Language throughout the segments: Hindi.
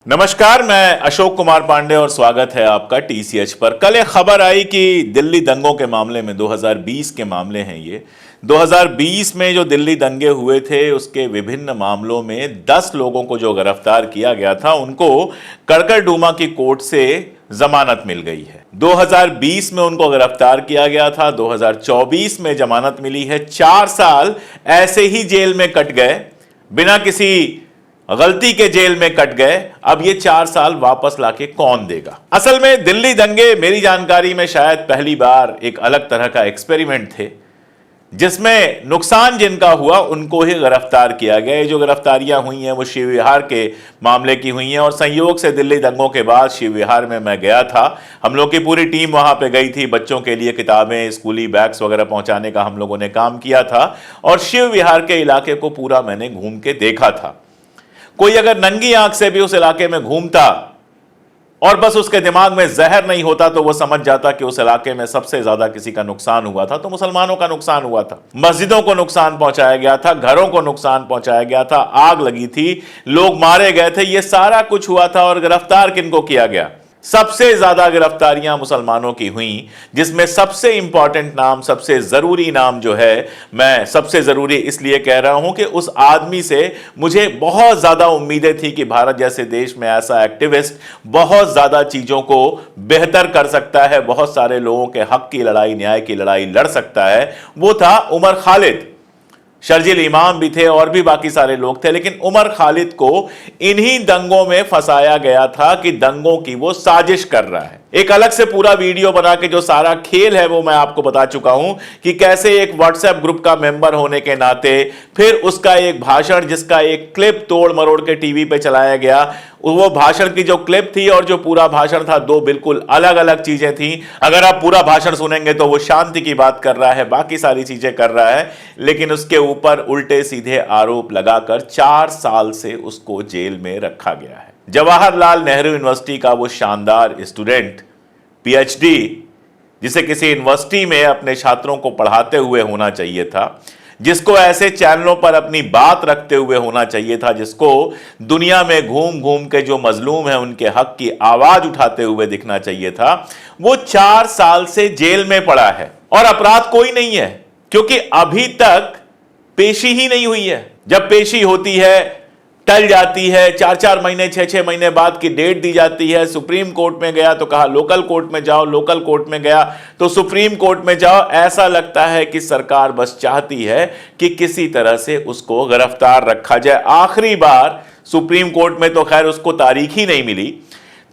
नमस्कार, मैं अशोक कुमार पांडे और स्वागत है आपका टीसीएच पर। कल एक खबर आई कि दिल्ली दंगों के मामले में 2020 के मामले हैं ये। 2020 में जो दिल्ली दंगे हुए थे उसके विभिन्न मामलों में 10 लोगों को जो गिरफ्तार किया गया था उनको कड़कड़डूमा की कोर्ट से जमानत मिल गई है। 2020 में उनको गिरफ्तार किया गया था, 2024 में जमानत मिली है। 4 साल ऐसे ही जेल में कट गए, बिना किसी गलती के जेल में कट गए। अब ये 4 साल वापस लाके कौन देगा? असल में दिल्ली दंगे मेरी जानकारी में शायद पहली बार एक अलग तरह का एक्सपेरिमेंट थे, जिसमें नुकसान जिनका हुआ उनको ही गिरफ्तार किया गया। ये जो गिरफ्तारियां हुई हैं वो शिव विहार के मामले की हुई हैं और संयोग से दिल्ली दंगों के बाद शिव विहार में मैं गया था। हम लोग की पूरी टीम वहां पे गई थी, बच्चों के लिए किताबें, स्कूली बैग्स वगैरह पहुंचाने का हम लोगों ने काम किया था और शिव विहार के इलाके को पूरा मैंने घूम के देखा था। कोई अगर नंगी आंख से भी उस इलाके में घूमता और बस उसके दिमाग में जहर नहीं होता तो वो समझ जाता कि उस इलाके में सबसे ज्यादा किसी का नुकसान हुआ था तो मुसलमानों का नुकसान हुआ था। मस्जिदों को नुकसान पहुंचाया गया था, घरों को नुकसान पहुंचाया गया था, आग लगी थी, लोग मारे गए थे, ये सारा कुछ हुआ था। और गिरफ्तार किनको किया गया? सबसे ज्यादा गिरफ्तारियां मुसलमानों की हुई, जिसमें सबसे इंपॉर्टेंट नाम, सबसे जरूरी नाम जो है, मैं सबसे जरूरी इसलिए कह रहा हूं कि उस आदमी से मुझे बहुत ज्यादा उम्मीदें थी कि भारत जैसे देश में ऐसा एक्टिविस्ट बहुत ज्यादा चीजों को बेहतर कर सकता है, बहुत सारे लोगों के हक की लड़ाई, न्याय की लड़ाई लड़ सकता है। वो था उमर खालिद। शर्जील इमाम भी थे और भी बाकी सारे लोग थे, लेकिन उमर खालिद को इन्हीं दंगों में फंसाया गया था कि दंगों की वो साजिश कर रहा है। एक अलग से पूरा वीडियो बना के जो सारा खेल है वो मैं आपको बता चुका हूं कि कैसे एक व्हाट्सएप ग्रुप का मेंबर होने के नाते, फिर उसका एक भाषण जिसका एक क्लिप तोड़ मरोड़ के टीवी पे चलाया गया, वो भाषण की जो क्लिप थी और जो पूरा भाषण था, दो बिल्कुल अलग अलग चीजें थी। अगर आप पूरा भाषण सुनेंगे तो वो शांति की बात कर रहा है, बाकी सारी चीजें कर रहा है, लेकिन उसके ऊपर उल्टे सीधे आरोप लगाकर 4 साल से उसको जेल में रखा गया है। जवाहरलाल नेहरू यूनिवर्सिटी का वो शानदार स्टूडेंट, पीएचडी, जिसे किसी यूनिवर्सिटी में अपने छात्रों को पढ़ाते हुए होना चाहिए था, जिसको ऐसे चैनलों पर अपनी बात रखते हुए होना चाहिए था, जिसको दुनिया में घूम घूम के जो मजलूम है उनके हक की आवाज उठाते हुए दिखना चाहिए था, वो 4 साल से जेल में पड़ा है। और अपराध कोई नहीं है, क्योंकि अभी तक पेशी ही नहीं हुई है। जब पेशी होती है टल जाती है, 4-4 महीने 6-6 महीने बाद की डेट दी जाती है। सुप्रीम कोर्ट में गया तो कहा लोकल कोर्ट में जाओ, लोकल कोर्ट में गया तो सुप्रीम कोर्ट में जाओ। ऐसा लगता है कि सरकार बस चाहती है कि किसी तरह से उसको गिरफ्तार रखा जाए। आखिरी बार सुप्रीम कोर्ट में तो खैर उसको तारीख ही नहीं मिली,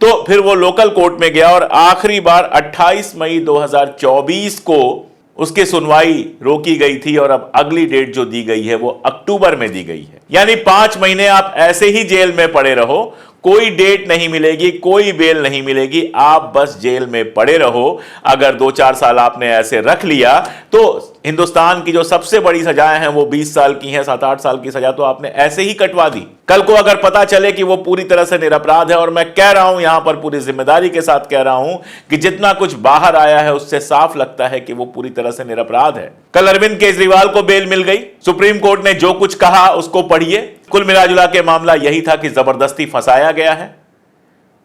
तो फिर वो लोकल कोर्ट में गया और आखिरी बार 28 मई 2024 को उसकी सुनवाई रोकी गई थी और अब अगली डेट जो दी गई है वो अक्टूबर में दी गई है। यानी 5 महीने आप ऐसे ही जेल में पड़े रहो, कोई डेट नहीं मिलेगी, कोई बेल नहीं मिलेगी, आप बस जेल में पड़े रहो। अगर 2-4 साल आपने ऐसे रख लिया तो हिंदुस्तान की जो सबसे बड़ी सजाएं हैं वो 20 साल की हैं, 7-8 साल की सजा तो आपने ऐसे ही कटवा दी। कल को अगर पता चले कि वो पूरी तरह से निरपराध है, और मैं कह रहा हूं यहां पर पूरी जिम्मेदारी के साथ कह रहा हूं कि जितना कुछ बाहर आया है उससे साफ लगता है कि वो पूरी तरह से निरपराध है। कल अरविंद केजरीवाल को बेल मिल गई, सुप्रीम कोर्ट ने जो कुछ कहा उसको पढ़िए। कुल मिलाजुला के मामला यही था कि जबरदस्ती फंसाया गया है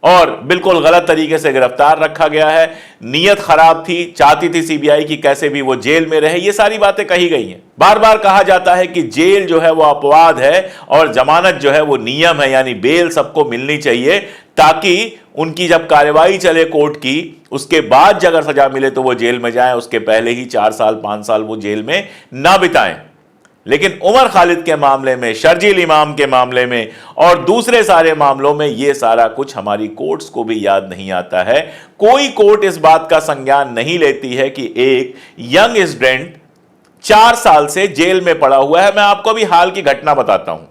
और बिल्कुल गलत तरीके से गिरफ्तार रखा गया है। नीयत खराब थी, चाहती थी सीबीआई की कैसे भी वो जेल में रहे। ये सारी बातें कही गई हैं। बार बार कहा जाता है कि जेल जो है वो अपवाद है और जमानत जो है वो नियम है, यानी बेल सबको मिलनी चाहिए, ताकि उनकी जब कार्रवाई चले कोर्ट की उसके बाद अगर सजा मिले तो वो जेल में जाएं, उसके पहले ही 4 साल 5 साल वो जेल में ना बिताएं। लेकिन उमर खालिद के मामले में, शर्जील इमाम के मामले में और दूसरे सारे मामलों में ये सारा कुछ हमारी कोर्ट्स को भी याद नहीं आता है। कोई कोर्ट इस बात का संज्ञान नहीं लेती है कि एक यंग स्टूडेंट 4 साल से जेल में पड़ा हुआ है। मैं आपको अभी हाल की घटना बताता हूं।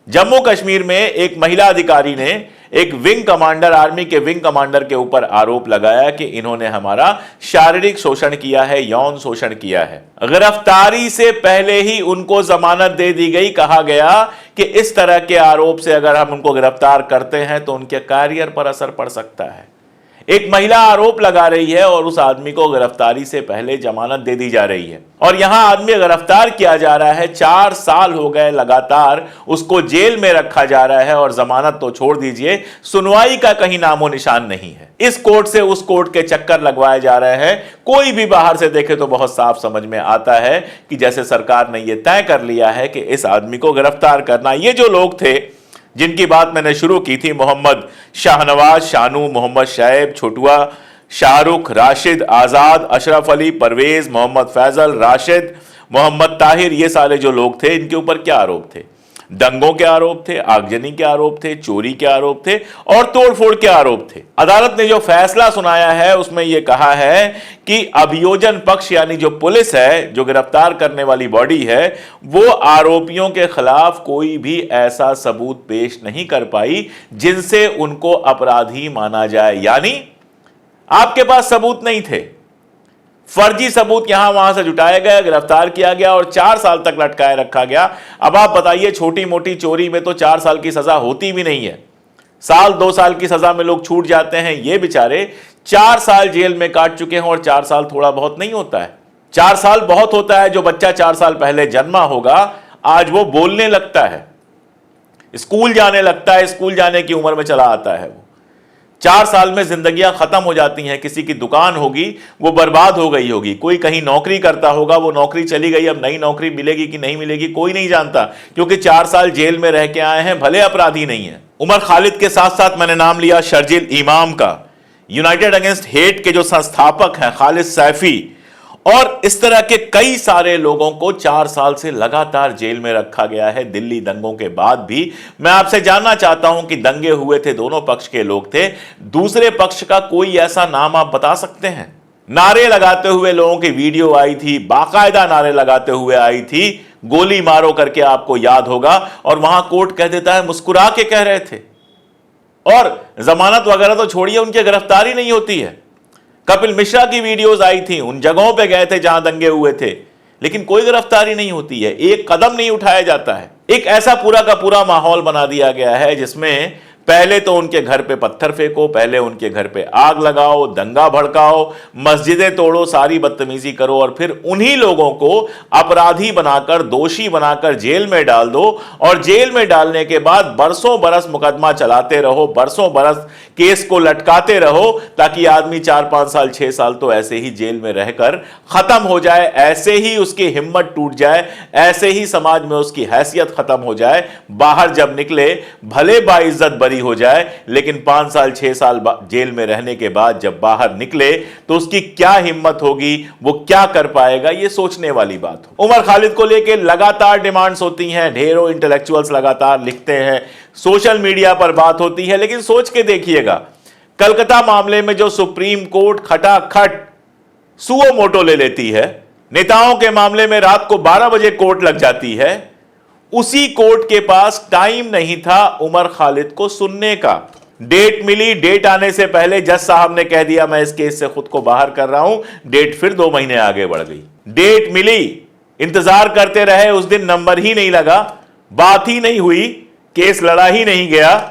जम्मू कश्मीर में एक महिला अधिकारी ने एक विंग कमांडर, आर्मी के विंग कमांडर के ऊपर आरोप लगाया कि इन्होंने हमारा शारीरिक शोषण किया है, यौन शोषण किया है। गिरफ्तारी से पहले ही उनको जमानत दे दी गई। कहा गया कि इस तरह के आरोप से अगर हम उनको गिरफ्तार करते हैं तो उनके कैरियर पर असर पड़ सकता है। एक महिला आरोप लगा रही है और उस आदमी को गिरफ्तारी से पहले जमानत दे दी जा रही है और यहां आदमी गिरफ्तार किया जा रहा है। 4 साल हो गए लगातार उसको जेल में रखा जा रहा है और जमानत तो छोड़ दीजिए, सुनवाई का कहीं नामो निशान नहीं है। इस कोर्ट से उस कोर्ट के चक्कर लगवाए जा रहे हैं। कोई भी बाहर से देखे तो बहुत साफ समझ में आता है कि जैसे सरकार ने यह तय कर लिया है कि इस आदमी को गिरफ्तार करना। ये जो लोग थे जिनकी बात मैंने शुरू की थी, मोहम्मद शाहनवाज, शानू, मोहम्मद शैब, छोटुआ, शाहरुख, राशिद, आजाद, अशरफ अली, परवेज, मोहम्मद फैजल, राशिद, मोहम्मद ताहिर, ये सारे जो लोग थे इनके ऊपर क्या आरोप थे? दंगों के आरोप थे, आगजनी के आरोप थे, चोरी के आरोप थे और तोड़फोड़ के आरोप थे। अदालत ने जो फैसला सुनाया है उसमें यह कहा है कि अभियोजन पक्ष यानी जो पुलिस है, जो गिरफ्तार करने वाली बॉडी है, वो आरोपियों के खिलाफ कोई भी ऐसा सबूत पेश नहीं कर पाई जिनसे उनको अपराधी माना जाए। यानी आपके पास सबूत नहीं थे, फर्जी सबूत यहां वहां से जुटाए गए, गिरफ्तार किया गया और 4 साल तक लटकाए रखा गया। अब आप बताइए, छोटी मोटी चोरी में तो 4 साल की सजा होती भी नहीं है, साल 2 साल की सजा में लोग छूट जाते हैं। ये बेचारे 4 साल जेल में काट चुके हैं और 4 साल थोड़ा बहुत नहीं होता है, 4 साल बहुत होता है। जो बच्चा 4 साल पहले जन्मा होगा आज वो बोलने लगता है, स्कूल जाने लगता है, स्कूल जाने की उम्र में चला आता है। वो 4 साल में जिंदगियां खत्म हो जाती हैं। किसी की दुकान होगी वो बर्बाद हो गई होगी, कोई कहीं नौकरी करता होगा, वो नौकरी चली गई, अब नई नौकरी मिलेगी कि नहीं मिलेगी कोई नहीं जानता, क्योंकि 4 साल जेल में रह के आए हैं, भले अपराधी नहीं है। उमर खालिद के साथ साथ मैंने नाम लिया शर्जिल इमाम का, यूनाइटेड अगेंस्ट हेट के जो संस्थापक हैं खालिद सैफी, और इस तरह के कई सारे लोगों को 4 साल से लगातार जेल में रखा गया है दिल्ली दंगों के बाद भी। मैं आपसे जानना चाहता हूं कि दंगे हुए थे, दोनों पक्ष के लोग थे, दूसरे पक्ष का कोई ऐसा नाम आप बता सकते हैं? नारे लगाते हुए लोगों की वीडियो आई थी, बाकायदा नारे लगाते हुए आई थी, गोली मारो करके, आपको याद होगा, और वहां कोर्ट कह देता है मुस्कुरा के कह रहे थे, और जमानत वगैरह तो छोड़िए, उनकी गिरफ्तारी नहीं होती है। कपिल मिश्रा की वीडियोस आई थी, उन जगहों पे गए थे जहां दंगे हुए थे, लेकिन कोई गिरफ्तारी नहीं होती है, एक कदम नहीं उठाया जाता है। एक ऐसा पूरा का पूरा माहौल बना दिया गया है जिसमें पहले तो उनके घर पे पत्थर फेंको, पहले उनके घर पे आग लगाओ, दंगा भड़काओ, मस्जिदें तोड़ो, सारी बदतमीजी करो, और फिर उन्हीं लोगों को अपराधी बनाकर, दोषी बनाकर जेल में डाल दो, और जेल में डालने के बाद बरसों बरस मुकदमा चलाते रहो, बरसों बरस केस को लटकाते रहो, ताकि आदमी 4-5 साल 6 साल तो ऐसे ही जेल में रहकर खत्म हो जाए, ऐसे ही उसकी हिम्मत टूट जाए, ऐसे ही समाज में उसकी हैसियत खत्म हो जाए। बाहर जब निकले भले बाइज्जत बरी हो जाए, लेकिन 5 साल 6 साल जेल में रहने के बाद जब बाहर निकले तो उसकी क्या हिम्मत होगी, वो क्या कर पाएगा, ये सोचने वाली बात हो। उमर खालिद को लेकर लगातार डिमांड्स होती हैं, ढेरों इंटेलेक्चुअल्स लगातार लिखते हैं, सोशल मीडिया पर बात होती है, लेकिन सोच के देखिएगा, कलकत्ता मामले में जो सुप्रीम कोर्ट खटाखट सुओ मोटो ले लेती है, नेताओं के मामले में रात को 12 बजे कोर्ट लग जाती है, उसी कोर्ट के पास टाइम नहीं था उमर खालिद को सुनने का। डेट मिली, डेट आने से पहले जज साहब ने कह दिया मैं इस केस से खुद को बाहर कर रहा हूं, डेट फिर 2 महीने आगे बढ़ गई। डेट मिली, इंतजार करते रहे, उस दिन नंबर ही नहीं लगा, बात ही नहीं हुई, केस लड़ा ही नहीं गया।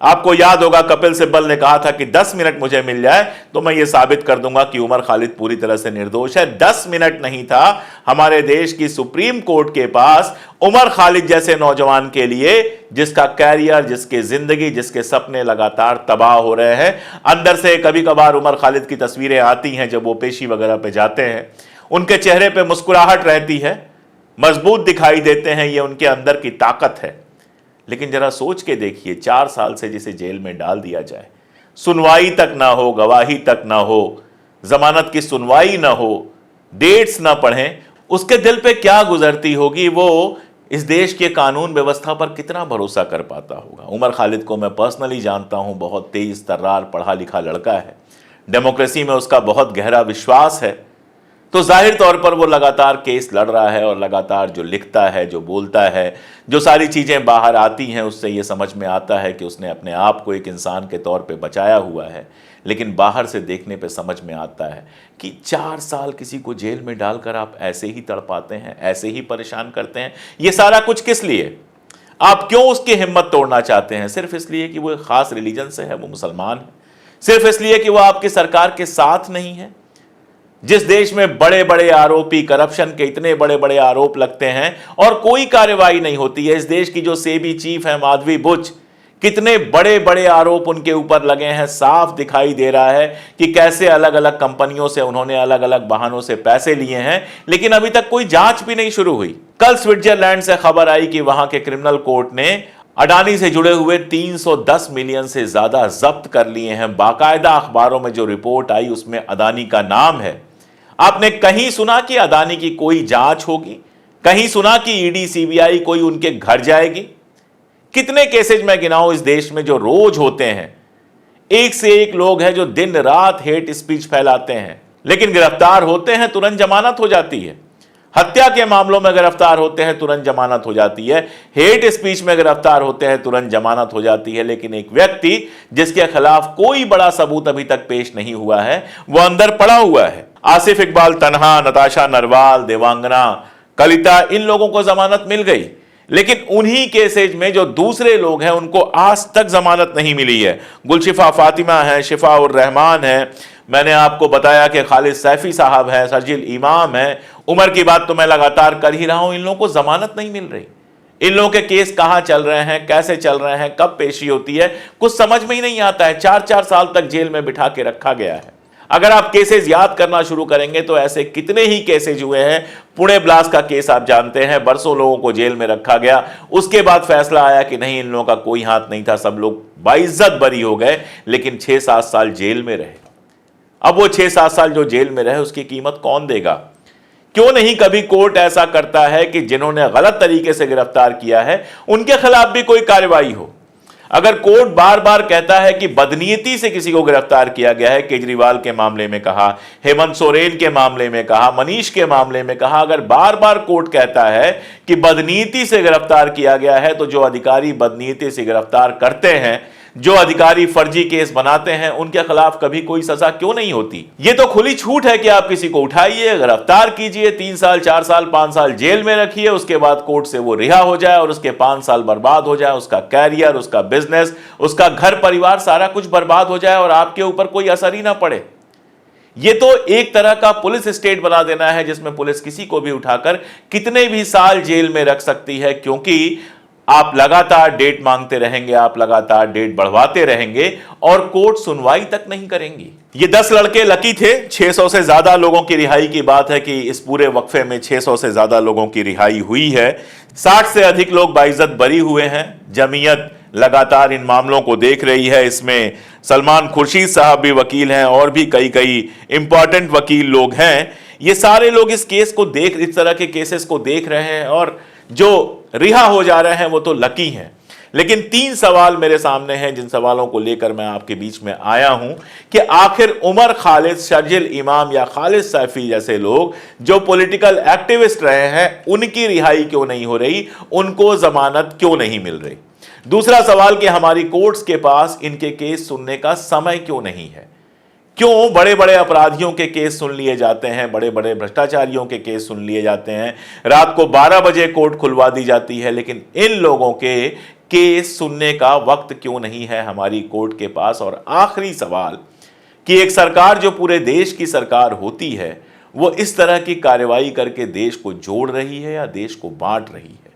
आपको याद होगा कपिल सिब्बल ने कहा था कि 10 मिनट मुझे मिल जाए तो मैं यह साबित कर दूंगा कि उमर खालिद पूरी तरह से निर्दोष है। 10 मिनट नहीं था हमारे देश की सुप्रीम कोर्ट के पास उमर खालिद जैसे नौजवान के लिए, जिसका कैरियर, जिसके जिंदगी, जिसके सपने लगातार तबाह हो रहे हैं। अंदर से कभी कभार उमर खालिद की तस्वीरें आती हैं जब वो पेशी वगैरह पे जाते हैं, उनके चेहरे पे मुस्कुराहट रहती है, मजबूत दिखाई देते हैं, ये उनके अंदर की ताकत है। लेकिन जरा सोच के देखिए, 4 साल से जिसे जेल में डाल दिया जाए, सुनवाई तक ना हो, गवाही तक ना हो, जमानत की सुनवाई ना हो, डेट्स ना पढ़ें, उसके दिल पे क्या गुजरती होगी, वो इस देश के कानून व्यवस्था पर कितना भरोसा कर पाता होगा। उमर खालिद को मैं पर्सनली जानता हूं, बहुत तेज तर्रार पढ़ा लिखा लड़का है, डेमोक्रेसी में उसका बहुत गहरा विश्वास है, तो जाहिर तौर पर वो लगातार केस लड़ रहा है, और लगातार जो लिखता है, जो बोलता है, जो सारी चीज़ें बाहर आती हैं, उससे ये समझ में आता है कि उसने अपने आप को एक इंसान के तौर पे बचाया हुआ है। लेकिन बाहर से देखने पे समझ में आता है कि 4 साल किसी को जेल में डालकर आप ऐसे ही तड़पाते हैं, ऐसे ही परेशान करते हैं। ये सारा कुछ किस लिए? आप क्यों उसकी हिम्मत तोड़ना चाहते हैं? सिर्फ इसलिए कि वो एक ख़ास रिलीजन से है, वो मुसलमान है। सिर्फ इसलिए कि वो आपकी सरकार के साथ नहीं है। जिस देश में बड़े बड़े आरोपी, करप्शन के इतने बड़े बड़े आरोप लगते हैं और कोई कार्रवाई नहीं होती है, इस देश की जो सेबी चीफ है माधवी बुच, कितने बड़े बड़े आरोप उनके ऊपर लगे हैं। साफ दिखाई दे रहा है कि कैसे अलग अलग कंपनियों से उन्होंने अलग अलग बहानों से पैसे लिए हैं, लेकिन अभी तक कोई जांच भी नहीं शुरू हुई। कल स्विट्जरलैंड से खबर आई कि वहां के क्रिमिनल कोर्ट ने अडानी से जुड़े हुए 310 मिलियन से ज्यादा जब्त कर लिए हैं। बाकायदा अखबारों में जो रिपोर्ट आई उसमें अडानी का नाम है। आपने कहीं सुना कि अडानी की कोई जांच होगी? कहीं सुना कि ईडी सीबीआई कोई उनके घर जाएगी? कितने केसेज मैं गिनाऊं इस देश में जो रोज होते हैं। एक से एक लोग हैं जो दिन रात हेट स्पीच फैलाते हैं, लेकिन गिरफ्तार होते हैं तुरंत जमानत हो जाती है। हत्या के मामलों में गिरफ्तार होते हैं तुरंत जमानत हो जाती है। हेट स्पीच में गिरफ्तार होते हैं तुरंत जमानत हो जाती है। लेकिन एक व्यक्ति जिसके खिलाफ कोई बड़ा सबूत अभी तक पेश नहीं हुआ है, वो अंदर पड़ा हुआ है। आसिफ इकबाल तन्हा, नताशा नरवाल, देवांगना, कलिता, इन लोगों को जमानत मिल गई, लेकिन उन्हीं केसेज में जो दूसरे लोग हैं उनको आज तक जमानत नहीं मिली है। गुलशिफा फातिमा है, शिफा उर रहमान है, मैंने आपको बताया कि खालिद सैफी साहब हैं, शर्जील इमाम है, उमर की बात तो मैं लगातार कर ही रहा हूं। इन लोगों को जमानत नहीं मिल रही। इन लोगों के केस कहां चल रहे हैं, कैसे चल रहे हैं, कब पेशी होती है, कुछ समझ में ही नहीं आता है। 4-4 साल तक जेल में बिठा के रखा गया है। अगर आप केसेस याद करना शुरू करेंगे तो ऐसे कितने ही केसेज हुए हैं। पुणे ब्लास्ट का केस आप जानते हैं, बरसों लोगों को जेल में रखा गया। उसके बाद फैसला आया कि नहीं, इन लोगों का कोई हाथ नहीं था, सब लोग बाइज्जत बरी हो गए, लेकिन 6-7 साल जेल में रहे। अब वो 6-7 साल जो जेल में रहे उसकी कीमत कौन देगा? क्यों नहीं कभी कोर्ट ऐसा करता है कि जिन्होंने गलत तरीके से गिरफ्तार किया है उनके खिलाफ भी कोई कार्रवाई हो? अगर कोर्ट बार बार कहता है कि बदनीयती से किसी को गिरफ्तार किया गया है, केजरीवाल के मामले में कहा, हेमंत सोरेन के मामले में कहा, मनीष के मामले में कहा, अगर बार बार कोर्ट कहता है कि बदनीयती से गिरफ्तार किया गया है, तो जो अधिकारी बदनीयती से गिरफ्तार करते हैं, जो अधिकारी फर्जी केस बनाते हैं, उनके खिलाफ कभी कोई सजा क्यों नहीं होती? ये तो खुली छूट है कि आप किसी को उठाइए, गिरफ्तार कीजिए, 3 साल, 4 साल, 5 साल जेल में रखिए, उसके बाद कोर्ट से वो रिहा हो जाए और उसके 5 साल बर्बाद हो जाए, उसका कैरियर, उसका बिजनेस, उसका घर परिवार, सारा कुछ बर्बाद हो जाए और आपके ऊपर कोई असर ही ना पड़े। ये तो एक तरह का पुलिस स्टेट बना देना है जिसमें पुलिस किसी को भी उठाकर कितने भी साल जेल में रख सकती है, क्योंकि आप लगातार डेट मांगते रहेंगे, आप लगातार डेट बढ़वाते रहेंगे और कोर्ट सुनवाई तक नहीं करेंगी। ये 10 लड़के लकी थे। 600 से ज्यादा लोगों की रिहाई की बात है कि इस पूरे वक्फे में 600 से ज्यादा लोगों की रिहाई हुई है। 60 से अधिक लोग बाइज्जत बरी हुए हैं। जमीयत लगातार इन मामलों को देख रही है। इसमें सलमान खुर्शीद साहब भी वकील हैं और भी कई इंपॉर्टेंट वकील लोग हैं। ये सारे लोग इस केस को इस तरह के केसेस को देख रहे हैं और जो रिहा हो जा रहे हैं वो तो लकी हैं। लेकिन 3 सवाल मेरे सामने हैं जिन सवालों को लेकर मैं आपके बीच में आया हूं कि आखिर उमर खालिद, शर्जील इमाम या खालिद सैफी जैसे लोग जो पॉलिटिकल एक्टिविस्ट रहे हैं, उनकी रिहाई क्यों नहीं हो रही, उनको जमानत क्यों नहीं मिल रही? दूसरा सवाल कि हमारी कोर्ट्स के पास इनके केस सुनने का समय क्यों नहीं है? क्यों बड़े बड़े अपराधियों के केस सुन लिए जाते हैं, बड़े बड़े भ्रष्टाचारियों के केस सुन लिए जाते हैं, रात को 12 बजे कोर्ट खुलवा दी जाती है, लेकिन इन लोगों के केस सुनने का वक्त क्यों नहीं है हमारी कोर्ट के पास? और आखिरी सवाल कि एक सरकार जो पूरे देश की सरकार होती है, वो इस तरह की कार्रवाई करके देश को जोड़ रही है या देश को बांट रही है?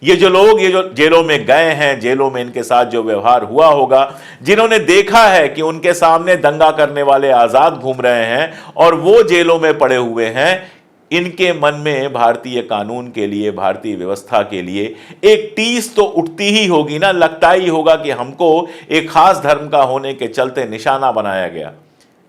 ये जो लोग जो जेलों में गए हैं, जेलों में इनके साथ जो व्यवहार हुआ होगा, जिन्होंने देखा है कि उनके सामने दंगा करने वाले आजाद घूम रहे हैं और वो जेलों में पड़े हुए हैं, इनके मन में भारतीय कानून के लिए, भारतीय व्यवस्था के लिए एक टीस तो उठती ही होगी ना। लगता ही होगा कि हमको एक खास धर्म का होने के चलते निशाना बनाया गया।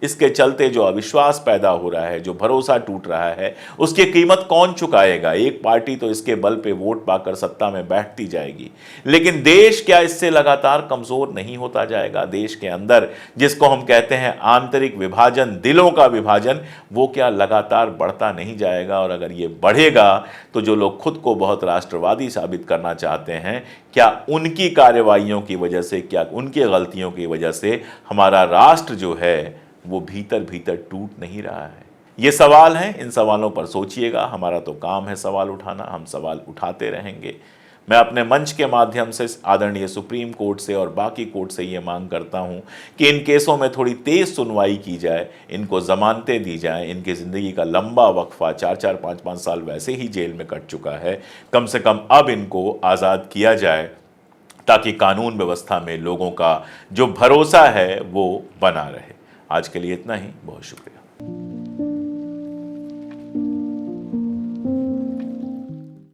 इसके चलते जो अविश्वास पैदा हो रहा है, जो भरोसा टूट रहा है, उसकी कीमत कौन चुकाएगा? एक पार्टी तो इसके बल पे वोट पाकर सत्ता में बैठती जाएगी, लेकिन देश क्या इससे लगातार कमजोर नहीं होता जाएगा? देश के अंदर जिसको हम कहते हैं आंतरिक विभाजन, दिलों का विभाजन, वो क्या लगातार बढ़ता नहीं जाएगा? और अगर ये बढ़ेगा तो जो लोग खुद को बहुत राष्ट्रवादी साबित करना चाहते हैं, क्या उनकी कार्रवाइयों की वजह से, क्या उनकी गलतियों की वजह से हमारा राष्ट्र जो है वो भीतर भीतर टूट नहीं रहा है? ये सवाल हैं, इन सवालों पर सोचिएगा। हमारा तो काम है सवाल उठाना, हम सवाल उठाते रहेंगे। मैं अपने मंच के माध्यम से आदरणीय सुप्रीम कोर्ट से और बाकी कोर्ट से ये मांग करता हूँ कि इन केसों में थोड़ी तेज़ सुनवाई की जाए, इनको ज़मानतें दी जाएँ। इनकी ज़िंदगी का लंबा वक्फा 4-4 5-5 साल वैसे ही जेल में कट चुका है, कम से कम अब इनको आज़ाद किया जाए ताकि कानून व्यवस्था में लोगों का जो भरोसा है वो बना रहे। आज के लिए इतना ही, बहुत शुक्रिया।